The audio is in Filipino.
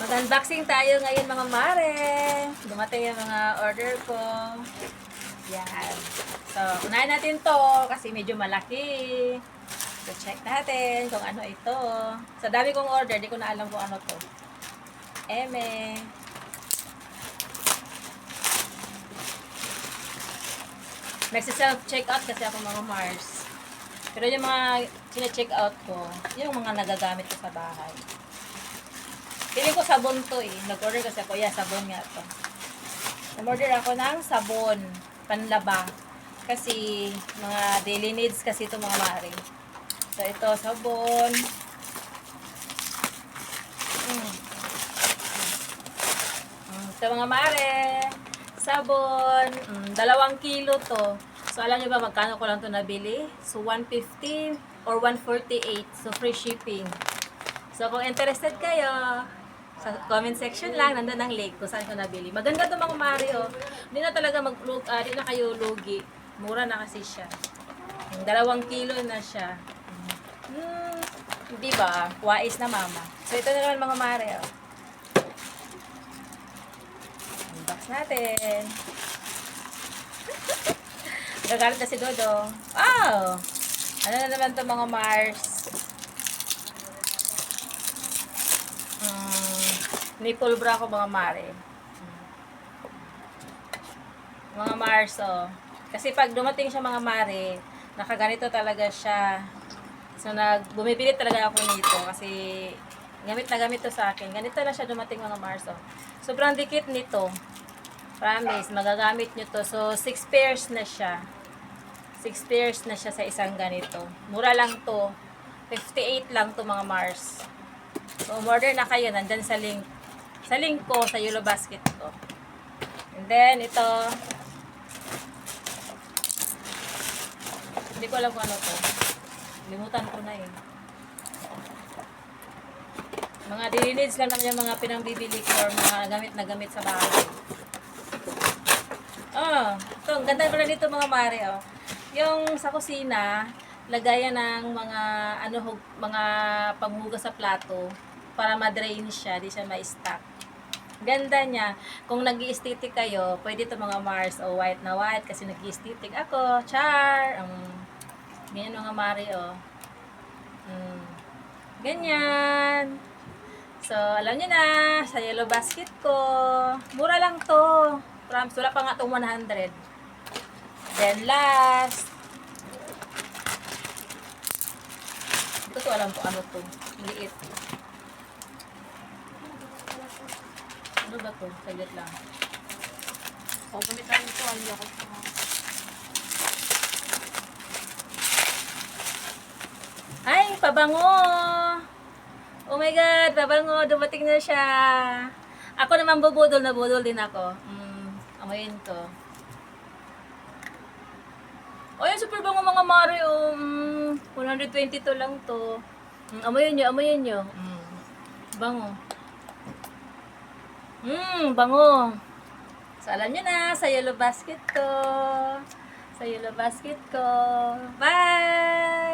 Mag-unboxing tayo ngayon mga mare. Dumating yung mga order ko. Yan. So, unahin natin to kasi medyo malaki. So, check natin kung ano ito. Sa dami kong order, di ko na alam kung ano to. Eme. Nagsiself-check out kasi ako mga Mars. Pero yung mga sina-check out ko, yung mga nagagamit ko sa bahay. Pili ko sabon to eh. Nag-order kasi ako. Yeah, sabon nga to. Nag-order ako ng sabon. Panlaba. Kasi, mga daily needs kasi ito mga mare. So, ito, sabon. Ito mga mare. Sabon. 2 kilo to. So, alam niyo ba magkano ko lang to nabili? So, 150 or 148. So, free shipping. So, kung interested kayo, sa comment section lang, nandun ang link kung saan ko nabili. Maganda to mga Mario. Hindi na talaga di na kayo lugi. Mura na kasi siya. 2 kilo na siya. Di ba? Wais na mama. So, ito na naman mga Mario. Unbox natin. Gagalit na si Dodo. Wow! Ano na naman to mga Mars? Nipple bra ko mga mare. Mga Mars, oh. Kasi pag dumating siya mga mare, nakaganito talaga siya. So, bumibili talaga ako nito kasi gamit na gamit to sa akin. Ganito na siya dumating mga Mars, oh. Sobrang dikit nito. Promise, magagamit nyo to. So, 6 pairs na siya. 6 pairs na siya sa isang ganito. Mura lang to. 58 lang to mga Mars. So, order na kayo. Nandyan sa link. Sa link ko, sa Yellow Basket ko. And then, ito. Hindi ko alam kung ano to. Limutan ko na eh. Mga daily needs lang naman yung mga pinangbibili ko or mga gamit na gamit sa bahay. Oh, ito. Ang ganda pala dito mga mare, oh. Yung sa kusina, lagayan ng mga panghugas sa plato para ma-drain siya, di siya ma-stack. Ganda niya. Kung nag-i-aesthetic kayo, pwede ito mga Mars o white na white kasi nag-i-aesthetic ako. Char! Ganyan mga Mari, oh. Ganyan. So, alam niyo na, sa Yellow Basket ko. Mura lang to. Promise, wala pa nga itong 100. Then last, hindi ko alam kung ano to. Liit. Ano ba to? Saglit lang. O, gamit namin ito. Hindi ako sa... Ay, pabango! Oh my God, pabango. Dumating na siya. Ako naman bubudol na budol din ako. Amoyin to. Oh, yan, super bango mga Mario. 122 lang to. Amoyin nyo, amoyin nyo. Bango. Bango. So, alam nyo na, sa Yellow Basket ko. Sa Yellow Basket ko. Bye!